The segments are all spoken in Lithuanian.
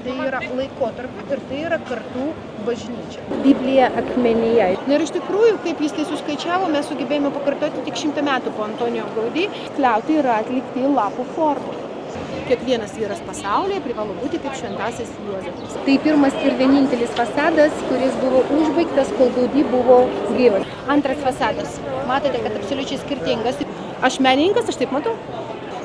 tai yra laikotarpiu ir tai yra kartų bažnyčia. Biblija akmenyje. Ir iš tikrųjų, kaip jis tai suskaičiavo, mes sugebėjome pakartoti tik 100 metų po Antonijo Gaudí. Skliautai yra atlikti lapų formų. Kiekvienas vyras pasaulyje privalo būti kaip šventasis Juozapas. Tai pirmas ir vienintelis fasadas, kuris buvo užbaigtas, kol Gaudí buvo gyvas. Antras fasadas. Matote, kad absoliučiai skirtingas. Aš menininkas, aš taip matau.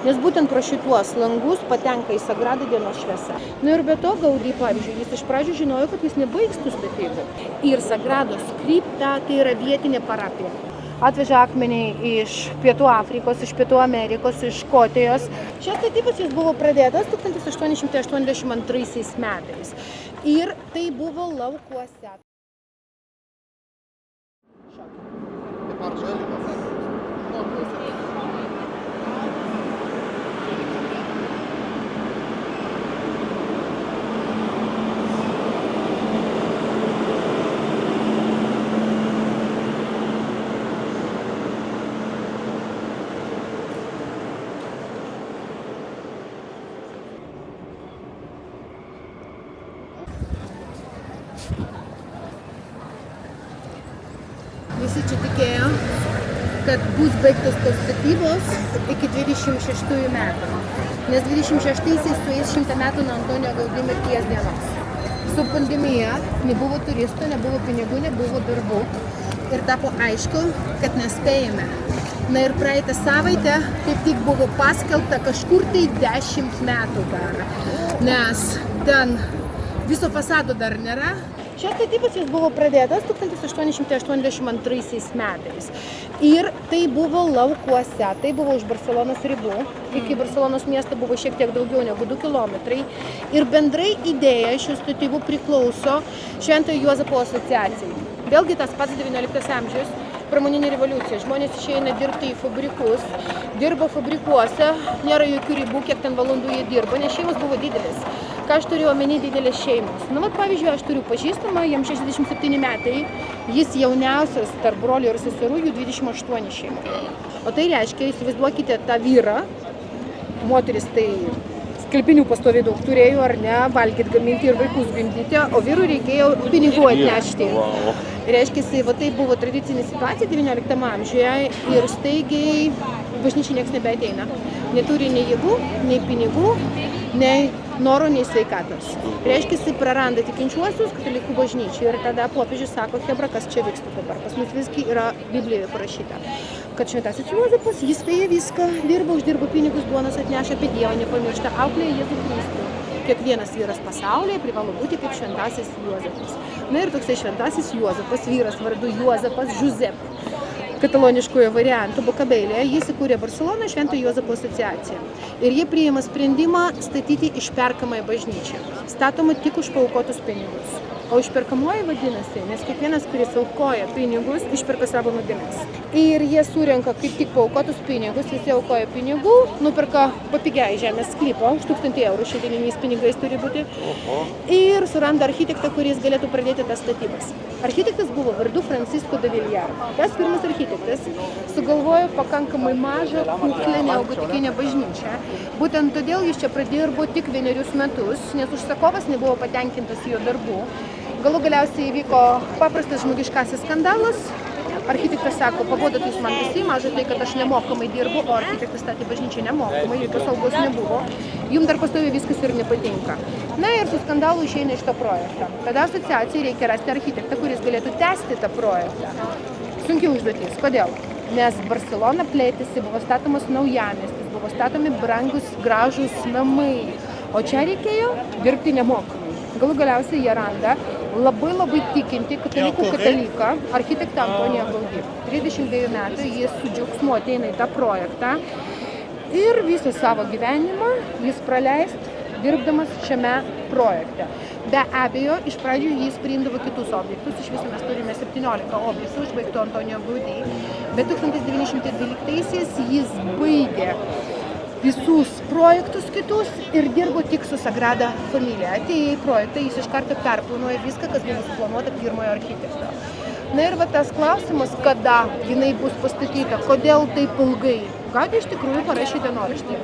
Nes būtent pro šituos langus patenka į Sagradą dienos šviesa. Ir be to Gaudí, pavyzdžiui, jis iš pradžių žinojo, kad jis nebaigs tų statybų. Ir Sagrados kripta tai yra vietinė parapija. Atveža akmenį iš Pietų Afrikos, iš Pietų Amerikos, iš Škotijos. Šias statybas jis buvo pradėtas 1882 metais. Ir tai buvo laukuose. Visi čia tikėjo, kad bus baigtos tos statybos iki 26 metų. Nes 26-aisiais suės 100 metų nuo Antonijo Gaudí mirties dienos. Su pandemija nebuvo turistų, nebuvo pinigų, nebuvo darbų. Ir tapo aišku, kad nespėjame. Na ir praeitą savaitę kaip tik buvo paskelbta kažkur tai 10 metų dar. Nes ten viso fasado dar nėra. Šios statybos jis buvo pradėtas 1882 metais. Ir tai buvo laukuose, tai buvo už Barselonos ribų. Iki Barselonos miesto buvo šiek tiek daugiau negu 2 kilometrai. Ir bendrai idėja šių statybų priklauso Šventojo Juozapo asociacijai. Vėlgi tas pats 19 amžius, pramoninė revoliucija. Žmonės išeina dirbti į fabrikus, dirbo fabrikuose, nėra jokių ribų, kiek ten valandų jie dirbo, nes šeimos buvo didelis. Ką aš turiu omeny didelės šeimos? Nu, pavyzdžiui, aš turiu pažįstamą, jam 67 metai, jis jauniausias tarp brolių ir seserų, jų 28 šeimų. O tai reiškia, įsivaizduokite tą vyrą, moteris tai skalbinių pastoviai daug turėjo, ar ne, valgyti, gaminti ir vaikus gimdyti, o vyrui reikėjo pinigų atnešti. Reiškia, va tai buvo tradicinė situacija 19 amžiuje ir staigiai bažnyčiai niekas nebeateina. Neturi nei jėgų, nei pinigų, nei noro, nei sveikatos. Reiškia, praranda tikinčiuosius katalikų bažnyčiai ir tada popiežius sako, chebra, kas čia vyksta dabar. Pas mus visgi yra Biblijoje parašyta, kad šventasis Juozapas, jis spėja viską, dirba, uždirba pinigus, duonos atneša, apie Dievą nepamiršta, auklėja Jėzų Kristų. Kiekvienas vyras pasaulyje privalo būti kaip šventasis Juozapas. Na ir toksai šventasis Juozapas, vyras vardu Juozapas Josep, kataloniškojo varianto Bokabelėje, jis įkūrė Barceloną Šventojo Juozapo asociaciją. Ir jie priima sprendimą statyti išperkamąją bažnyčią. Statoma tik už paaukotus pinigus. O išperkamoji vadinasi, nes kiekvienas, kuris aukoja pinigus, išperka savo nuodėmes. Ir jie surenka kaip tik paaukotus pinigus, visi aukoja pinigų, nuperka papigiai žemės sklypą, už 1000 eurų šiandieniniais pinigais turi būti. Ir suranda architektą, kuris galėtų pradėti tas statybas. Architektas buvo vardu Francisco de Villar. Tas pirmas architektas sugalvojo pakankamai mažą, kuklę neogotikinę bažnyčią. Būtent todėl jis čia pradirbo tik 1 metus, nes užsakovas nebuvo patenkintas jo darbų. Galų galiausiai įvyko paprastas žmogiškasis skandalas. Architektas sako, pabodat jūs man visi, mažai tai, kad aš nemokamai dirbu, o architektas statė bažnyčią nemokamai, jokios algos nebuvo. Jums dar pastoviai viskas ir nepatinka. Na ir su skandalu išeina iš to projektą. Tada asociacijai reikia rasti architektą, kuris galėtų tęsti tą projektą. Sunki užduotis. Kodėl? Nes Barcelona plėtėsi, buvo statomas naujamiestis, buvo statomi brangus, gražūs namai. O čia reikėjo dirbti nemokamai. Galų galiausiai jie randa labai tikinti kataliką, architektą Antonijo Gaudí. 32 metų jis su džiaugsmu ateina į tą projektą ir visą savo gyvenimą jis praleist dirbdamas šiame projekte. Be abejo, iš pradžių jis priimdavo kitus objektus, iš viso mes turime 17 objektų užbaigtų Antonijo Gaudí, bet 1912 jis baigė visus projektus kitus ir dirbo tik su Sagrada Familia. Atėjo į projektą, jis iš karto perplanuoja viską, kas buvo suplanuota pirmojo architekto. Na ir va tas klausimas, kada jinai bus pastatyta, kodėl taip ilgai. Gaudí iš tikrųjų parašė dienoraštį.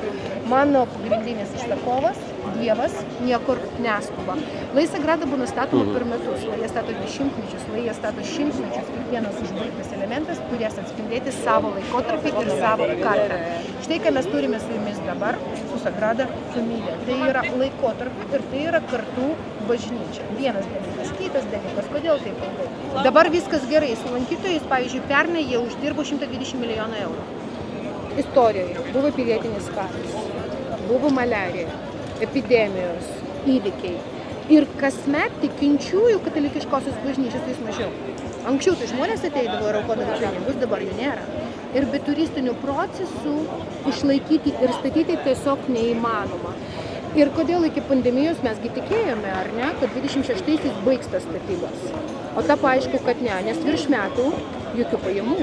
Mano pagrindinis užsakovas Dievas niekur neskuba. Lai Sagrada būna statoma per metus, lai jie stato 10-mečius, lai jie stato 100-mečius, kiekvienas užbaigtas elementas turės atspindėti savo laikotarpį ir savo kartą. Štai, ką mes turime su jumis dabar, su Sagrada Familia. Tai yra laikotarpį ir tai yra kartų bažnyčia. Vienas dalykas, kitas dalykas, kodėl taip ilgai? Dabar viskas gerai, su lankytojais, pavyzdžiui, pernai jie uždirbo 120 milijonų eurų. Istorijoje buvo pilietinis karas, buvo maliarija, epidemijos, įvykiai. Ir kasmet tikinčiųjų katalikiškosios bažnyčios vis mažiau. Anksčiau tai žmonės ateidavo ir aukodavo pinigus, dabar jų nėra. Ir be turistinių procesų išlaikyti ir statyti tiesiog neįmanoma. Ir kodėl iki pandemijos mesgi tikėjome, ar ne, kad 26-aisiais baigs tas statybos. O tapo aišku, kad ne, nes virš metų jokių pajamų,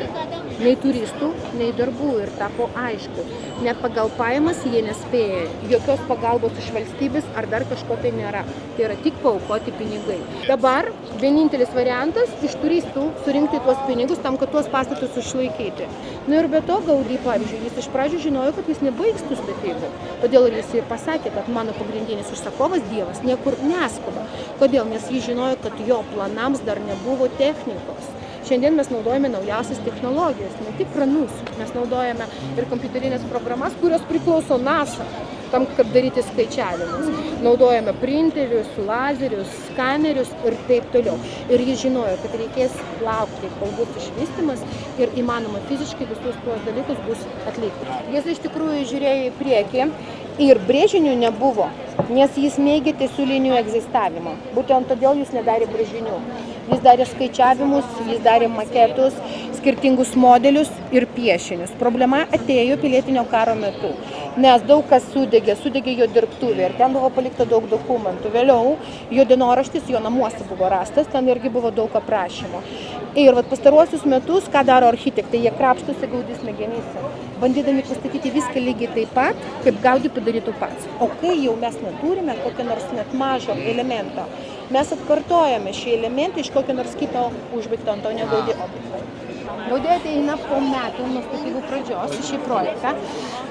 nei turistų, nei darbų ir tapo aišku. Net pagal pajamas jie nespėja, jokios pagalbos iš valstybės ar dar kažko tai nėra. Tai yra tik paaukoti pinigai. Dabar vienintelis variantas iš turistų surinkti tuos pinigus tam, kad tuos pastatus išlaikyti. Na ir be to Gaudí, pavyzdžiui, jis iš pradžių žinojo, kad jis nebaigs tų statybų. Todėl jis ir pasakė, kad mano pagrindinis užsakovas Dievas niekur neskuba. Kodėl? Nes jis žinojo, kad jo planams dar nebuvo technikos. Šiandien mes naudojame naujausias technologijas, ne tik kranus, mes naudojame ir kompiuterinės programas, kurios priklauso NASA, tam, kad daryti skaičiavimus. Naudojame printerius, lazerius, skanerius ir taip toliau. Ir jis žinojo, kad reikės laukti, kol bus išvystymas ir įmanoma fiziškai visus tuos dalykus bus atlikti. Jis iš tikrųjų žiūrėjo į priekį ir brėžinių nebuvo, nes jis neigė tiesiulinių egzistavimą. Būtent todėl jis nedarė brėžinių. Jis darė skaičiavimus, jis darė maketus, skirtingus modelius ir piešinius. Problema atėjo pilietinio karo metu, nes daug kas sudegė jo dirbtuvė ir ten buvo palikta daug dokumentų. Vėliau jo dienoraštis, jo namuose buvo rastas, ten irgi buvo daug aprašymų. Ir pastaruosius metus, ką daro architektai, jie krapštosi Gaudí smegenyse, bandydami pastatyti viską lygiai taip pat, kaip Gaudí padarytų pats. O kai jau mes neturime kokio nors net mažo elemento, mes atkartojame šį elementą iš kokio nors kito užbaigto Antonijo Gaudí objekto. Gaudí ateina po metų nuo statybų pradžios į šį projektą.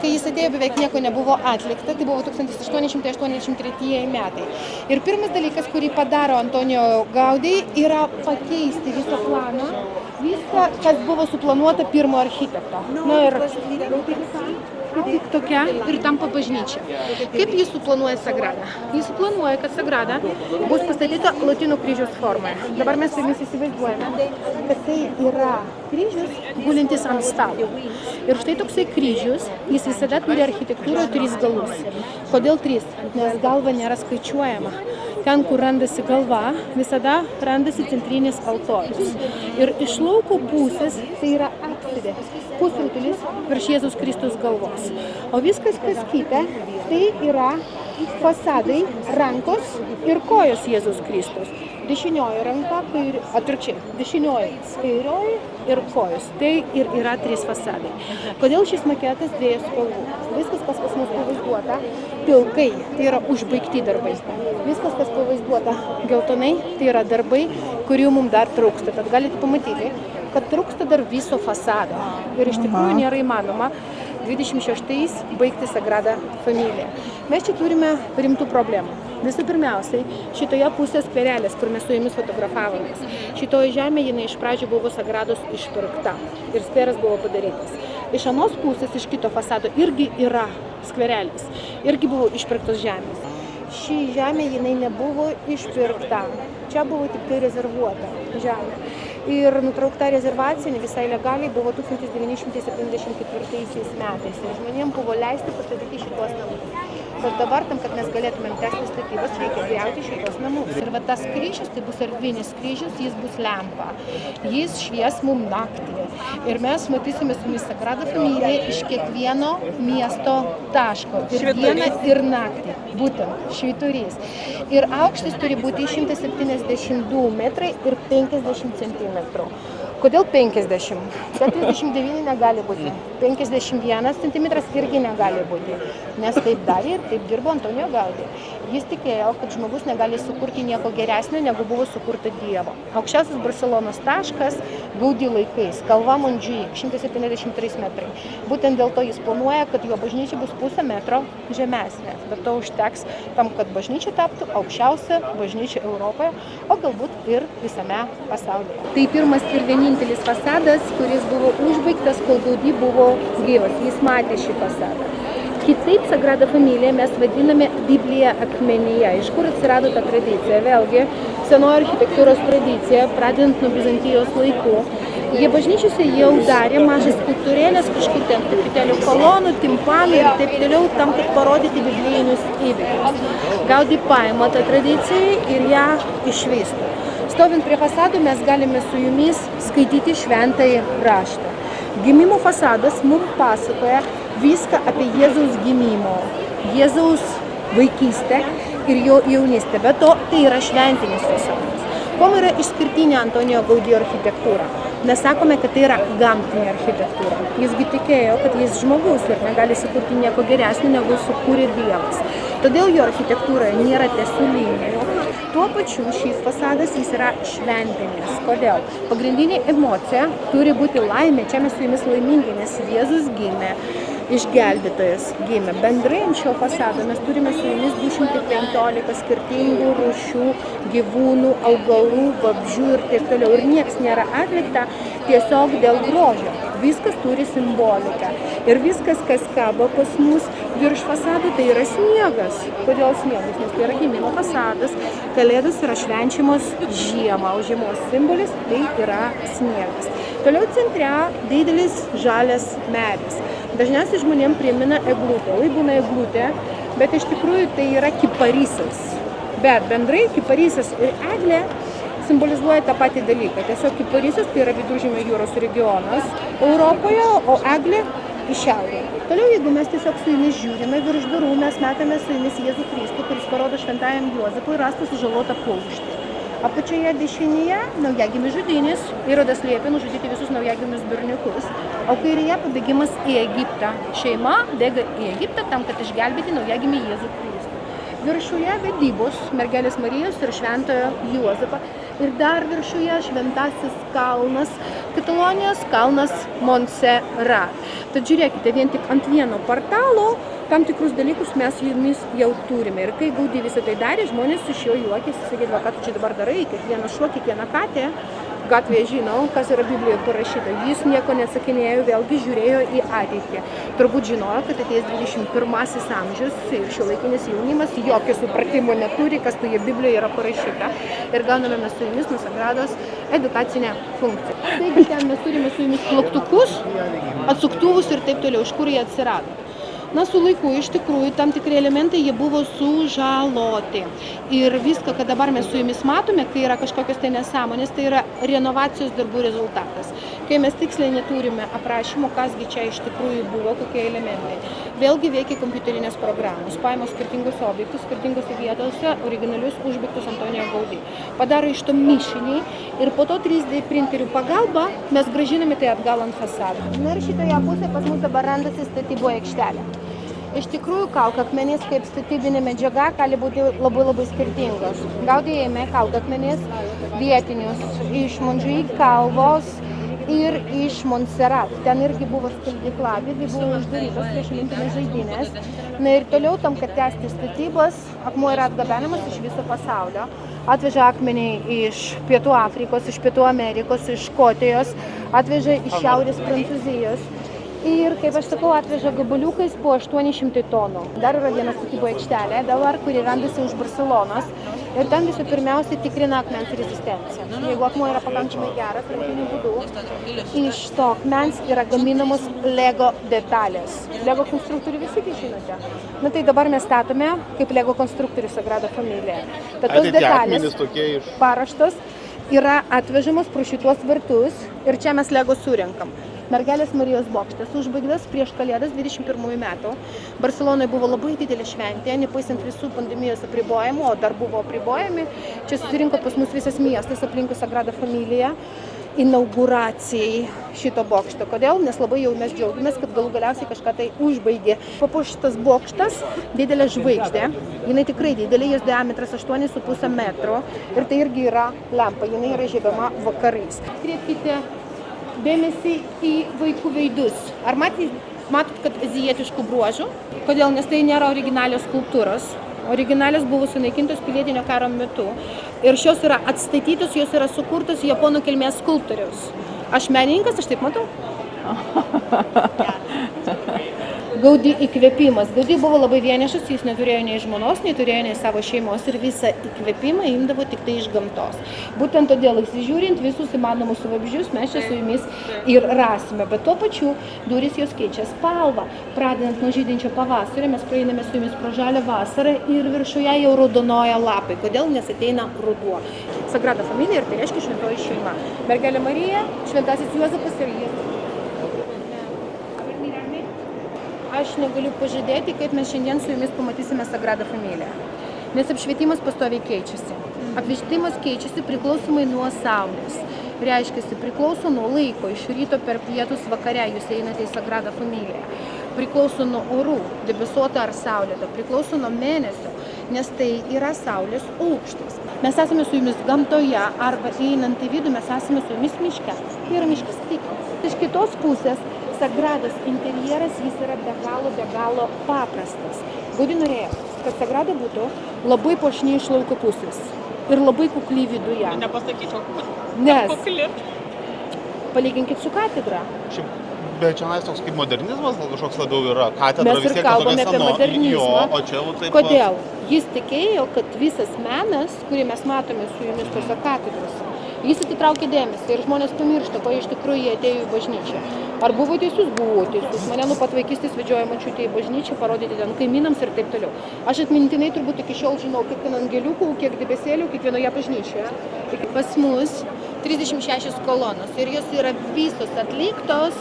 Kai jis atėjo, beveik nieko nebuvo atlikta, tai buvo 1883 metai. Ir pirmas dalykas, kurį padaro Antonijo Gaudí, yra pakeisti visą planą, viską, kas buvo suplanuota pirmo architekto. Na ir tik tokia ir tampa bažnyčia. Kaip jis suplanuoja Sagradą? Jis suplanuoja, kad Sagrada bus pastatyta Lotynų kryžiaus formoje. Dabar mes jumis įsivaizduojame, kad tai yra kryžius gulintis ant stalo. Ir štai toksai kryžius, jis visada turi architektūroje 3 galus. Kodėl 3? Nes galva nėra skaičiuojama. Ten, kur randasi galva, visada randasi centrinis altorius. Ir iš lauko pusės tai yra apsidė, pusrutulis virš Jėzus Kristus galvos. O viskas, kas kita, tai yra fasadai, rankos ir kojos Jėzus Kristus. Dešinioji ranka, atvirkščiai, dešinioji, kairioji ir kojos. Tai ir yra 3 fasadai. Kodėl šis maketas 2 spalvų? Viskas, kas pas mus pavaizduota, pilkai, tai yra užbaigti darbai. Viskas, kas pavaizduota geltonai, tai yra darbai, kurių mums dar trūksta. Tad galite pamatyti, kad trūksta dar viso fasado. Ir iš tikrųjų nėra įmanoma 26-ais baigti Sagrada Familia. Mes čia turime rimtų problemų. Visų pirmiausiai, šitoje pusės skverelės, kur mes su jumis fotografavomės, šitoje žemėje jinai iš pradžių buvo Sagrados išpirkta ir skveras buvo padarytas. Iš anos pusės, iš kito fasado irgi yra skverelis, irgi buvo išpirktos žemės. Ši žemė jinai nebuvo išpirkta, čia buvo tik tai rezervuota žemė. Ir nutraukta rezervacija visai legaliai buvo 1974 metais. Ir žmonėms buvo leisti pastatyti šitos namus. Bet dabar, tam, kad mes galėtumėm tęsti statybas, reikia griauti šitos namus. Ir tas kryžius, tai bus erdvinis kryžius, jis bus lempa. Jis švies mum naktį. Ir mes matysime su mumis Sagrada Familia iš kiekvieno miesto taško. Ir dieną, ir naktį. Būtent švyturys. Ir aukštis turi būti 172 metrai ir 50 centimetrų. Kodėl 50? 49 negali būti. 51 centimetras irgi negali būti. Nes taip darė ir taip dirbo Antonijo Gaudí. Jis tikėjo, kad žmogus negali sukurti nieko geresnio, negu buvo sukurta Dievo. Aukščiausias Barselonos taškas Gaudi laikais, kalva Mondžiuik, 173 metrai. Būtent dėl to jis planuoja, kad jo bažnyčia bus pusę metro žemesnė. Bet to užteks tam, kad bažnyčia taptų aukščiausia bažnyčia Europoje, o galbūt ir visame pasaulyje. Tai pirmas ir vienintelis fasadas, kuris buvo užbaigtas, kol Gaudi buvo gyvas. Jis matė šį fasadą. Kitaip Sagrada Familija mes vadiname Bibliją akmenyje. Iš kur atsirado ta tradicija? Vėlgi, senoji architektūros tradicija, pradedant nuo Bizantijos laikų. Jie bažnyčiose jau darė mažas skulptūrėlės, kažkur ten truputėlių kolonų, timpanų ir taip toliau, tam, kad parodyti biblijinius įvykius. Gaudi paima tą tradiciją ir ją išvysto. Stovint prie fasadų mes galime su jumis skaityti šventąjį raštą. Gimimo fasadas mums pasakoja viską apie Jėzaus gimimo, Jėzaus vaikystę ir jo jaunystę. Be to, tai yra šventinis fasadas. Kuom yra išskirtinė Antonijo Gaudi architektūra? Mes sakome, kad tai yra gamtinė architektūra. Jisgi tikėjo, kad jis žmogus ir negali sukurti nieko geresnio, negu sukūrė Dievas. Todėl jo architektūroje nėra tiesių linijų. Tuo pačiu šis fasadas jis yra šventinis. Kodėl? Pagrindinė emocija turi būti laimė. Čia mes su jumis laimingi, nes Jėzus gimė. Išgelbėtojas gimė. Bendrai ant šio fasado mes turime su jumis 215 skirtingų rūšių gyvūnų, augalų, vabzdžių ir taip toliau. Ir nieks nėra atlikta tiesiog dėl grožio. Viskas turi simboliką. Ir viskas, kas kabo pas mus virš fasadų, tai yra sniegas. Kodėl sniegas? Nes tai yra gimimo fasadas. Kalėdos yra švenčiamos žiemą, o žiemos simbolis tai yra sniegas. Toliau centre didelis žalias medis. Dažniausiai žmonėms primena eglutę. Lai būna eglutė, bet iš tikrųjų tai yra kiparisas. Bet bendrai kiparisas ir eglė simbolizuoja tą patį dalyką. Tiesiog kiparisas tai yra Viduržemio jūros regionas Europoje, o eglė į šiaurę. Toliau, jeigu mes tiesiog su jumis žiūrime virš durų, mes matome su jumis Jėzų Kristų, kuris parodo šventajam Juozapui rastą sužalotą paukštį. Apačioje dešinėje naujagimis žudynis, Irodas liepė nužudyti visus naujagimius berniukus, o kairėje pabėgimas į Egiptą. Šeima bėga į Egiptą tam, kad išgelbėti naujagimį Jėzų Kristų. Viršuje vedybos mergelės Marijos ir šventojo Juozapo. Ir dar viršuje šventasis kalnas, Katalonijos kalnas Montserrat. Tad žiūrėkite, vien tik ant vieno portalo tam tikrus dalykus mes jumis jau turime. Ir kai Gaudi visą tai darė, žmonės iš jo juokėsi, sakydavo, ką tu čia dabar darai, kiekvienas šuo, kiekviena katė. Gatvėje žinau, kas yra Biblijoje parašyta. Jis nieko nesakinėjo, vėlgi žiūrėjo į ateitį. Turbūt žinojo, kad ateis 21 amžius ir šiuolaikinis jaunimas jokio supratimo neturi, kas toje Biblijoje yra parašyta. Ir gauname mes su jumis nuo Sagrados edukacinę funkciją. Taigi ten mes turime su jumis plaktukus, atsuktuvus ir taip toliau, iš kur jie atsirado. Na, su laiku iš tikrųjų tam tikri elementai jie buvo sužaloti. Ir viską, ką dabar mes su jumis matome, kai yra kažkokios tai nesąmonės, tai yra renovacijos darbų rezultatas. Kai mes tiksliai neturime aprašymo, kasgi čia iš tikrųjų buvo, kokie elementai. Vėlgi veikia kompiuterinės programos, paima skirtingus objektus, skirtingose vietose, originalius užbaigtus Antonijo Gaudi. Padaro iš to mišinį ir po to 3D printerių pagalba mes grąžiname tai atgal ant fasadų. Na ir šitoje pusėje pas mus dabar randasi statybų aikštelė. Iš tikrųjų, kalkakmenys kaip statybinė medžiaga gali būti labai skirtingos. Gaudi ėmė kalkakmenys vietinius iš Mondžiuik kalvos ir iš Montserrat. Ten irgi buvo skaldykla, irgi buvo uždarytos prieš olimpinės žaidynės. Na ir toliau tam, kad tęsti statybas, akmuo yra atgabenimas iš viso pasaulio. Atveža akmenį iš Pietų Afrikos, iš Pietų Amerikos, iš Škotijos, atveža iš Šiaurės Prancūzijos. Ir, kaip aš sakau, atveža gabaliukais po 800 tonų. Dar yra viena statybų aikštelė, dabar, kuri randasi už Barcelonos. Ir ten visų pirmiausia tikrina akmens rezistenciją. Jeigu akmuo yra pakankamai geras, rankiniu būdu, iš to akmens yra gaminamos Lego detalės. Lego konstruktorių visi žinote. Na tai dabar mes statome kaip Lego konstruktorių Sagrada Familija. Tad tos detalės paruoštos yra atvežamos pro šituos vartus ir čia mes Lego surenkam. Mergelės Marijos bokštas užbaigtas prieš Kalėdas 21 metų. Barcelonoje buvo labai didelė šventė, nepaisant visų pandemijos apribojimų, o dar buvo apribojami. Čia susirinko pas mus visas miestas aplinkui Sagrada Familija inauguracijai šito bokšto. Kodėl? Nes labai jau mes džiaugiamės, kad galų galiausiai kažką tai užbaigė. Papuoštas bokštas, didelė žvaigždė, jinai tikrai didelė, jos diametras 8,5 metro ir tai irgi yra lempa, jinai yra žiebiama vakarais. Kreipkite dėmesį į vaikų veidus. Ar matot, kad azijietiškų bruožų? Kodėl? Nes tai nėra originalios skulptūros. Originalios buvo sunaikintos pilietinio karo metu. Ir šios yra atstatytos, jos yra sukurtos japonų kilmės skulptoriaus. Aš menininkas, aš taip matau. Gaudi įkvėpimas. Gaudi buvo labai vienišas, jis neturėjo nei žmonos, neturėjo nei savo šeimos ir visą įkvėpimą imdavo tik tai iš gamtos. Būtent todėl, įsižiūrint visus įmanomus vabzdžius, mes čia su jumis ir rasime. Bet tuo pačiu durys jos keičia spalvą. Pradedant nuo žydinčio pavasario, mes praeiname su jumis pro žalią vasarą ir viršuje jau raudonoja lapai. Kodėl? Nes ateina ruduo. Sagrada Familija ir tai reiškia šventoji šeima. Mergelė Marija, šventasis Juozapas ir Jėzus. Aš negaliu pažadėti, kaip mes šiandien su jumis pamatysime Sagradą Familiją. Nes apšvietimas pastoviai keičiasi. Apšvietimas keičiasi priklausomai nuo saulės. Reiškiasi, priklauso nuo laiko, iš ryto per pietus vakare jūs einate į Sagradą Familiją. Priklauso nuo orų, debesuota ar saulėta, priklauso nuo mėnesio, nes tai yra saulės aukštis. Mes esame su jumis gamtoje arba einant į vidų, mes esame su jumis miške. Tai yra miškas tik. Iš kitos pusės, Sagrados interjeras, jis yra be galo paprastas. Gaudi norėjo, kad Sagrada būtų labai puošni iš lauko pusės ir labai kukli viduje. Nepasakyčiau, Nes kukli. Palyginkit su katedra. Bet čia toks kaip modernizmas, gal kažkoks labiau yra. Katedra Mes ir kalbame apie modernizmą. O čia jau taip. Kodėl? Jis tikėjo, kad visas menas, kurį mes matome su jumis tose katedrose, jis atitraukia dėmesį ir žmonės pamiršta, ko iš tikrųjų jie atėjo į bažnyčią. Ar buvo teisus? Buvo teisus. Mane nuo pat vaikystės vedžiojo močiutė į bažnyčią, parodyti ten kaimynams ir taip toliau. Aš atmintinai turbūt iki šiol žinau, kiek ten angeliukų, kiek debesėlių, kiekvienoje bažnyčioje. Pas mus 36 kolonos ir jos yra visos atliktos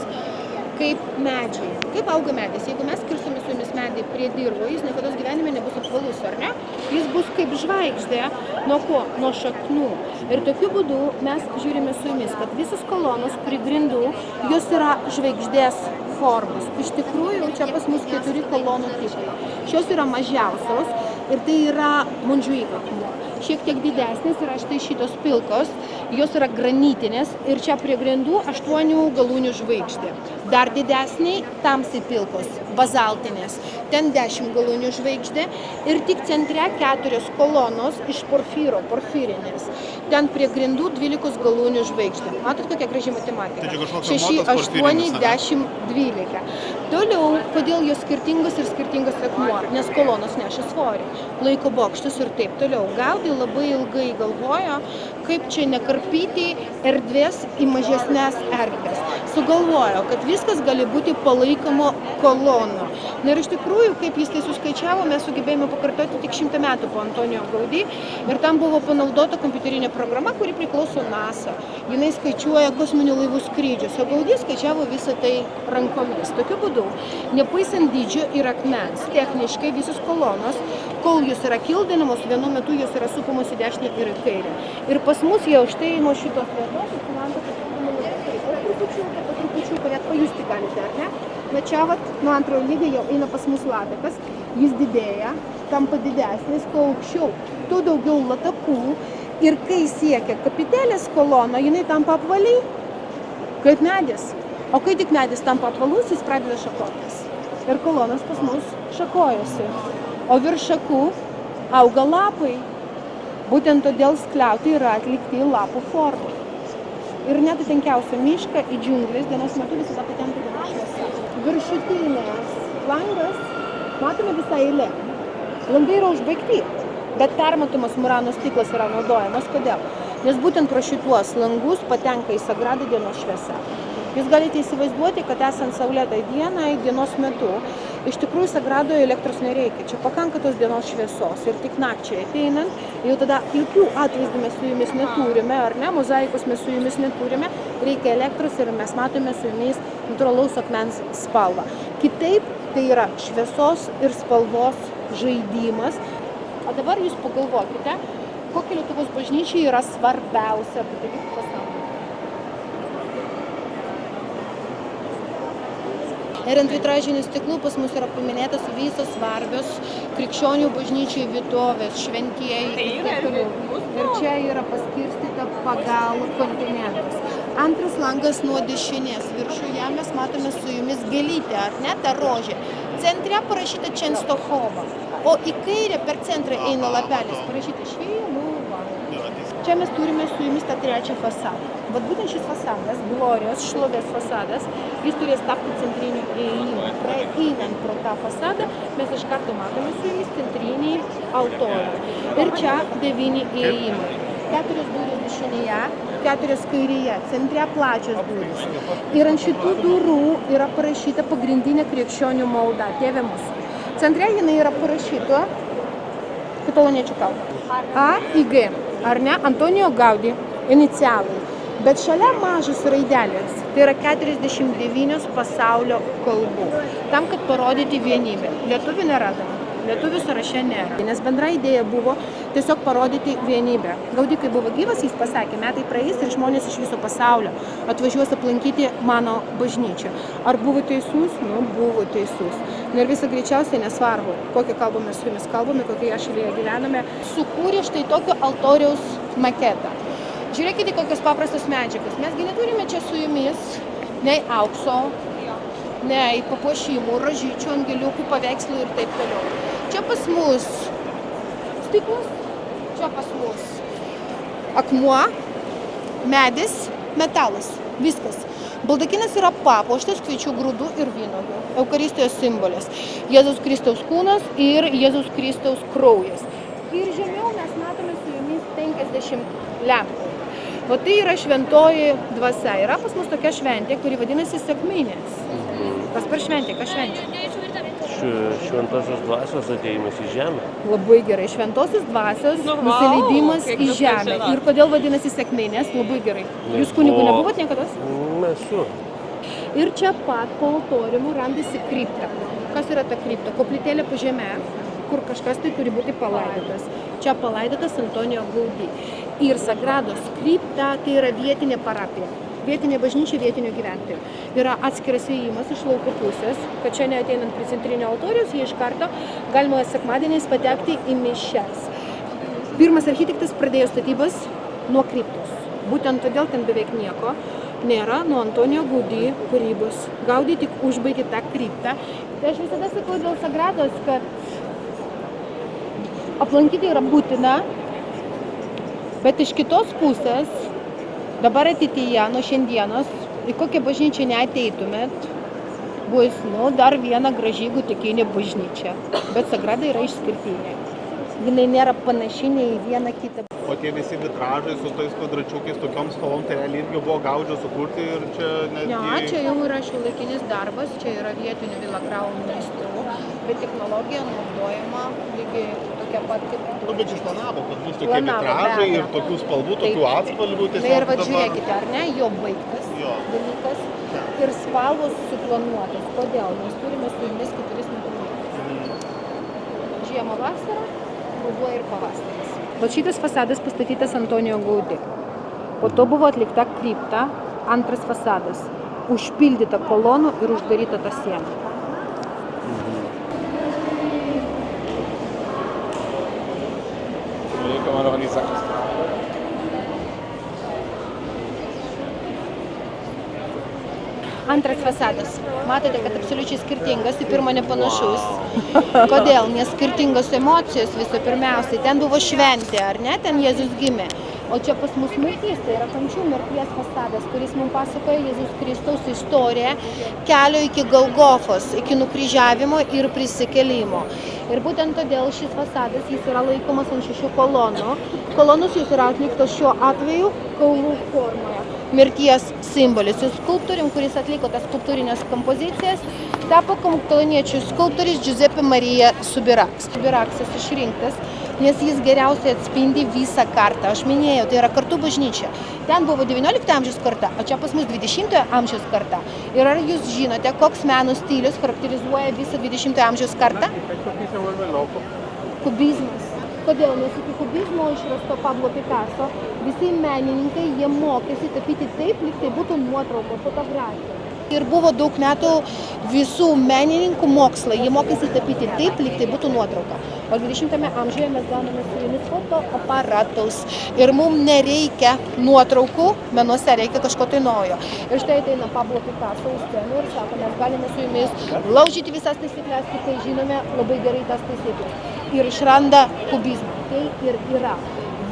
kaip medžiai. Kaip auga medis? Jeigu mes skirstume su jumis medį prie dirvo, jis niekada gyvenime nebus apvalus, ar ne? Jis bus kaip žvaigždė. Nuo ko? Nuo šaknų. Ir tokiu būdu mes žiūrime su jumis, kad visos kolonos prie grindų, jos yra žvaigždės formos. Iš tikrųjų, čia pas mus 4 kolonų tipai. Šios yra mažiausios ir tai yra Mondžiuik akmuo. Šiek tiek didesnės yra štai šitos pilkos, jos yra granitinės ir čia prie grindų 8 galūnių žvaigždė. Dar didesniai tamsiai pilkos, bazaltinės, ten 10 galūnių žvaigždė ir tik centre 4 kolonos iš porfirinės. Ten prie grindų 12 galūnių žvaigždė. Matot, kokia graži matematika? 6, 8, 10, 12. Toliau, kodėl jos skirtingas ir skirtingas akmuo? Nes kolonos neša svorį, laiko bokštus ir taip toliau. Gaudi labai ilgai galvojo, kaip čia nekarpyti erdvės į mažesnės erdvės. Sugalvojo, kad viskas gali būti palaikomo kolonų. Ir iš tikrųjų, kaip jis tai suskaičiavo, mes sugebėjome pakartoti tik 100 metų po Antonijo Gaudí ir tam buvo panaudota kompiuterinė programa, kuri priklauso NASA. Jinai skaičiuoja kosminių laivų skrydžius, o Gaudí skaičiavo visą tai rankomis. Tokiu būdu, nepaisant dydžio ir akmens, techniškai visos kolonos, kol jos yra kildinamos, vienu metu jos yra supamos į dešinę ir į kairę. Ir pas mus jau štai nuo šitos vietos atsiranda po trupučiuką, net pajusti galite, ar ne? Na čia vat, nuo antrojo lygio jau eina pas mus latakas, jis didėja, tampa didesnis, kuo aukščiau, tuo daugiau latakų ir kai siekia kapitelės kolona, jinai tampa apvaliai, kaip medis. O kai tik medis tampa apvalus, jis pradeda šakotis. Ir kolonas pas mus šakojosi. O virš šakų auga lapai. Būtent todėl skliautai yra atlikti lapų formų. Ir net į tankiausią mišką, į džiunglės, dienos metu visada patenka dienos šviesa. Viršutinės langas, matome visą eilę. Langai yra užbaigti, bet permatomas Murano stiklas yra naudojamas. Kodėl? Nes būtent pro šituos langus patenka į Sagradą dienos šviesa. Jūs galite įsivaizduoti, kad esant saulėtai dienai, dienos metu, iš tikrųjų Sagradoje elektros nereikia. Čia pakanka tos dienos šviesos ir tik nakčiai ateinant, jau tada jokių atvaizdų mes su jumis neturime, ar ne, mozaikos mes su jumis neturime, reikia elektros ir mes matome su jumis natūralaus akmens spalvą. Kitaip tai yra šviesos ir spalvos žaidimas. O dabar jūs pagalvokite, kokia Lietuvos bažnyčia yra svarbiausia pasaulyje. Ir ant vitražinių stiklų pas mus yra paminėtas visos svarbios krikščionių bažnyčiai vietovės, šventieji ir taip toliau. Ir čia yra paskirstyta pagal kontinentus. Antras langas nuo dešinės. Viršuje mes matome su jumis gėlytę, ar ne, ta rožė. Centre parašyta Čenstochova, o į kairę per centrą eina lapelis parašyta Šiluva. Čia mes turime su jumis tą trečią fasadą. Vat būtent šis fasadas, glorijos, šlovės fasadas, jis turės tapti centriniu įėjimu. Praeinant pro tą fasadą, mes iš karto matome su jumis centrinį altorių. Ir čia 9 įėjimai. 4 durys dešinėje, 4 kairėje, centre plačios durys. Ir ant šitų durų yra parašyta pagrindinė krikščionių malda, Tėve mūsų. Centre jinai yra parašyta kataloniečių kalba. A į G, ar ne? Antonijo Gaudi, inicialai. Bet šalia mažos raidelės, tai yra 49 pasaulio kalbų. Tam, kad parodyti vienybę. Lietuvių neradome. Lietuvių sąraše nėra. Nes bendra idėja buvo tiesiog parodyti vienybę. Gaudi, kai buvo gyvas, jis pasakė, metai praeis ir žmonės iš viso pasaulio atvažiuos aplankyti mano bažnyčią. Ar buvo teisus? Nu, buvo teisus. Ir visą greičiausiai nesvarbu, kokią kalbą mes su jumis kalbame, kokioje šalyje gyvename. Sukūrė štai tokio altoriaus maketą. Žiūrėkite, kokios paprastos medžiagos. Mesgi neturime čia su jumis nei aukso, nei papuošimų, rožyčių, angeliukų, paveikslų ir taip toliau. Čia pas mus stiklas, čia pas mus akmuo, medis, metalas, viskas. Baldakinas yra papuoštas kviečių grūdų ir vynuogių. Eukaristijos simbolis. Jėzaus Kristaus kūnas ir Jėzaus Kristaus kraujas. Ir žemiau mes matome su jumis 50 lempų. O tai yra šventoji dvasia. Yra pas mus tokia šventė, kuri vadinasi sekminės. Kas per šventė, kas švenčia? Šventosios dvasios atėjimas į žemę. Labai gerai. Šventosios dvasios nusileidimas į žemę. Ir kodėl vadinasi sekminės? Labai gerai. Jūs kunigų nebuvot niekada? Esu. Ir čia pat po altoriumu randasi kripta. Kas yra ta kripta? Koplytėlė po žemę, kur kažkas tai turi būti palaidotas. Čia palaidotas Antonijo Gaudi. Ir Sagrados kripta tai yra vietinė parapija. Vietinė bažnyčia vietinių gyventojų. Yra atskiras įėjimas iš lauko pusės, kad čia neateinant prie centrinio altoriaus, jie iš karto galima sekmadieniais patekti į mišias. Pirmas architektas pradėjo statybas nuo kriptos. Būtent todėl ten beveik nieko nėra nuo Antonijo Gaudi kūrybos. Gaudi tik užbaigė tą kriptą. Tai aš visada sakau dėl Sagrados, kad aplankyti yra būtina, bet iš kitos pusės dabar ateityje, nuo šiandienos, į kokią bažnyčią neateitumėt, bus dar viena graži gotikinė bažnyčia. Bet Sagrada yra išskirtinė. Jinai nėra panaši nei į vieną kitą. O tie visi vitražai su tais kvadračiukais, tokiom spalvom, tai realiai irgi buvo Gaudžio sukurti ir čia netgi... Ne, čia jau yra šiuolaikinis darbas, čia yra vietinių Villagrao meistrų, bet technologija naudojama lygiai tokia pat kaip... Nu, bet išplanavo, kad bus tokie vitražai ir tokių spalvų, tokių atspalvių. Na ir vad žiūrėkite, ar ne, jo baigtas dalykas ir spalvos suplanuotos. Kodėl? Mes turime su jumis 4 metus. Žiemą vasarą, ruduo ir pavasaris. O šitas fasadas pastatytas Antonijo Gaudi. Po to buvo atlikta kripta, antras fasadas, užpildyta kolonų ir uždaryta ta siena. Antras fasadas. Matote, kad absoliučiai skirtingas, į pirmą nepanašus. Kodėl? Nes skirtingos emocijos visų pirmiausiai. Ten buvo šventė, ar ne? Ten Jėzus gimė. O čia pas mus mirtis, tai yra kančių mirties fasadas, kuris mums pasakoja Jėzus Kristaus istoriją kelio iki Golgofos, iki nukryžiavimo ir prisikėlimo. Ir būtent todėl šis fasadas jis yra laikomas ant 6 kolonų. Kolonos jis yra atliktos šiuo atveju kaulų formoje. Mirties simbolis. Su skulptorium, kuris atliko tas skulptūrinės kompozicijas, tapo kataloniečių skulptorius Giuseppe Maria Subiraks. Subiraksas išrinktas, nes jis geriausiai atspindi visą kartą. Aš minėjau, tai yra kartų bažnyčia. Ten buvo 19 amžiaus karta, o čia pas mus 20 amžiaus karta. Ir ar jūs žinote, koks meno stilius charakterizuoja visą 20 amžiaus kartą? Kubizmas. Kodėl? Nes iki kubizmo išrasto Pablo Picasso visi menininkai, jie mokėsi tapyti taip, lyg tai būtų nuotrauko, fotografija. Ir buvo daug metų visų menininkų mokslai. Jie mokėsi tapyti taip, lyg tai būtų nuotrauka. O 20-ame amžiuje mes gauname su jumis fotoaparatus. Ir mums nereikia nuotraukų, menuose reikia kažko tai naujo. Ir štai ateina Pablo Picasso į sceną ir sako, mes galime su jumis laužyti visas taisyklės, kai žinome labai gerai tas taisyklės. Ir išranda kubizmą. Tai ir yra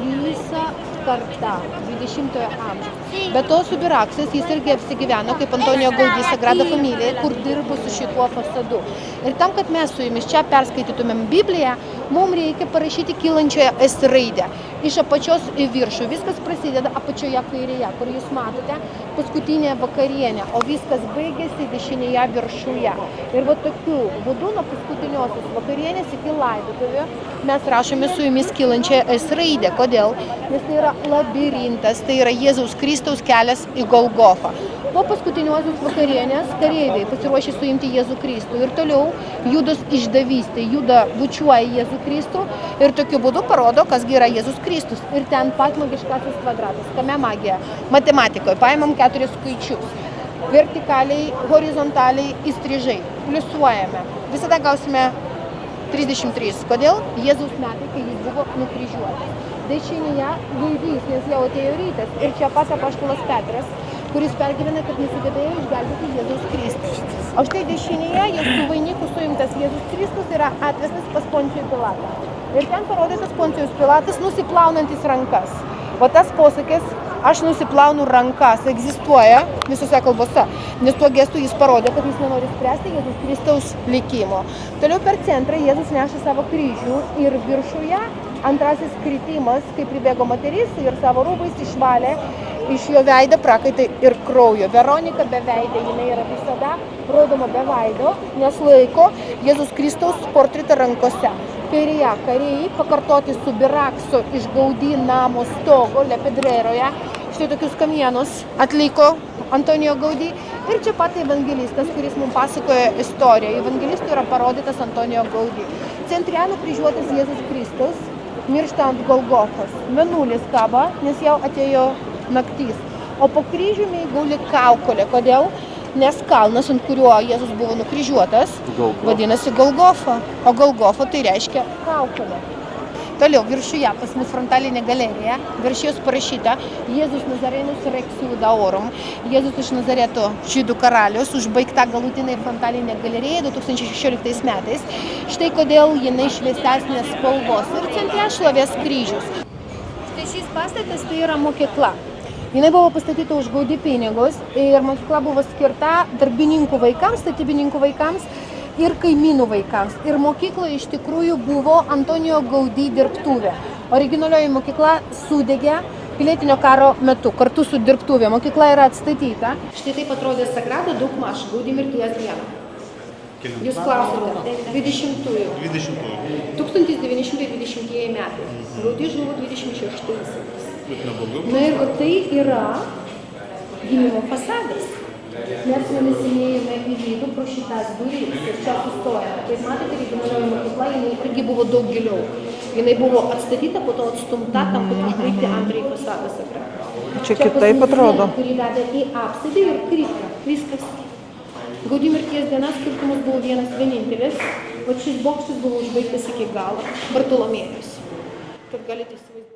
visa karta 20-ojo amžiaus. Be to su Biraksais jis irgi apsigyveno kaip Antonijo Gaudí Sagrada Familija, kur dirbo su šituo fasadu. Ir tam, kad mes su jumis čia perskaitytumėm Bibliją, mums reikia parašyti kylančioje S raidę. Iš apačios į viršų. Viskas prasideda apačioje kairėje, kur jūs matote paskutinė vakarienė, o viskas baigėsi dešinėje viršuje. Ir va tokiu būdu nuo paskutiniosios vakarienės iki laidotuvių mes rašome su jumis kylančią S raidę. Kodėl? Nes tai yra labirintas, tai yra Jėzaus Kristaus kelias į Golgofą. Po paskutiniosios vakarienės kareiviai pasiruošė suimti Jėzų Kristų ir toliau Judos išdavystė. Juda bučiuoja Jėzų Kristų ir tokiu būdu parodo, kasgi yra Jėzus Kristus. Ir ten pat magiškasis kvadratas. Kame magija? Matematikoje. Paimam 4 skaičius. Vertikaliai, horizontaliai, įstrižai. Pliusuojame. Visada gausime 33. Kodėl? Jėzaus metai, kai jis buvo nukryžiuotas. Dešinėje gaidys, nes jau atėjo rytas. Ir čia pat apaštalas Petras, kuris pergyvena, kad nesugebėjo išgelbėti Jėzaus Kristų. O štai dešinėje, jau su vainiku suimtas Jėzus Kristus yra atvestas pas Poncijų Pilatą. Ir ten parodytas Poncijus Pilatas nusiplaunantis rankas. O tas posakis, aš nusiplaunu rankas, egzistuoja visose kalbose, nes tuo gestu jis parodė, kad jis nenori spręsti Jėzus Kristaus likimo. Toliau per centrą Jėzus neša savo kryžių ir viršuje antrasis kritimas, kai pribėgo moteris ir savo rūbais išvalė iš jo veidą prakaitą ir kraujo. Veronika be veido, jinai yra visada rodoma be veido, nes laiko Jėzus Kristaus portretą rankose. Kairėje kariai pakartoti su Birakso iš Gaudí namo stogo Lepedreroje. Štai tokius kamienus atliko Antonijo Gaudí. Ir čia pat evangelistas, kuris mums pasakoja istoriją. Evangelistui yra parodytas Antonijo Gaudí. Centre nukryžiuotas Jėzus Kristus, miršta ant Golgofos. Mėnulis kaba, nes jau atėjo naktis. O po kryžiumi guli kaukolė. Kodėl? Nes kalnas, ant kurio Jėzus buvo nukryžiuotas, vadinasi Golgofa. O Golgofa tai reiškia kaukolė. Toliau viršuje pas mus frontalinė galerija, virš jos parašyta Jėzus Nazarenus Rex Judaorum, Jėzus iš Nazareto žydų karalius, užbaigta galutinai frontalinė galerija 2016 metais. Štai kodėl jinai šviesesnės spalvos ir centre šlovės kryžius. Štai šis pastatas tai yra mokykla. Jinai buvo pastatyta už Gaudí pinigus ir mokykla buvo skirta darbininkų vaikams, statybininkų vaikams ir kaimynų vaikams. Ir mokykla iš tikrųjų buvo Antonijo Gaudí dirbtuvė. Originalioji mokykla sudegė pilietinio karo metu, kartu su dirbtuvė. Mokykla yra atstatyta. Štai taip atrodė Sagrada daugmaž Gaudí mirties dieną. Jūs klausote, 20-ųjų. 1920 metai. Gaudí žuvo 26-aisiais. Na ir tai yra gimimo fasadas. Mes nusiėjome į vidų pro šitas duris ir čia sustojame. Kaip matote, originalioji mokykla, jinai irgi buvo daug giliau. Jinai buvo atstatyta, po to atstumta, tam, kad užbaigti antrąjį fasadą Sagradą. Čia kitaip atrodo. Kuri veda į apsidą ir kriptą. Viskas. Gaudí mirties diena skirtumas buvo vienas vienintelis, o šis bokštas buvo užbaigtas iki galo. Bartolomėjus. Kad galite įsivaizduoti.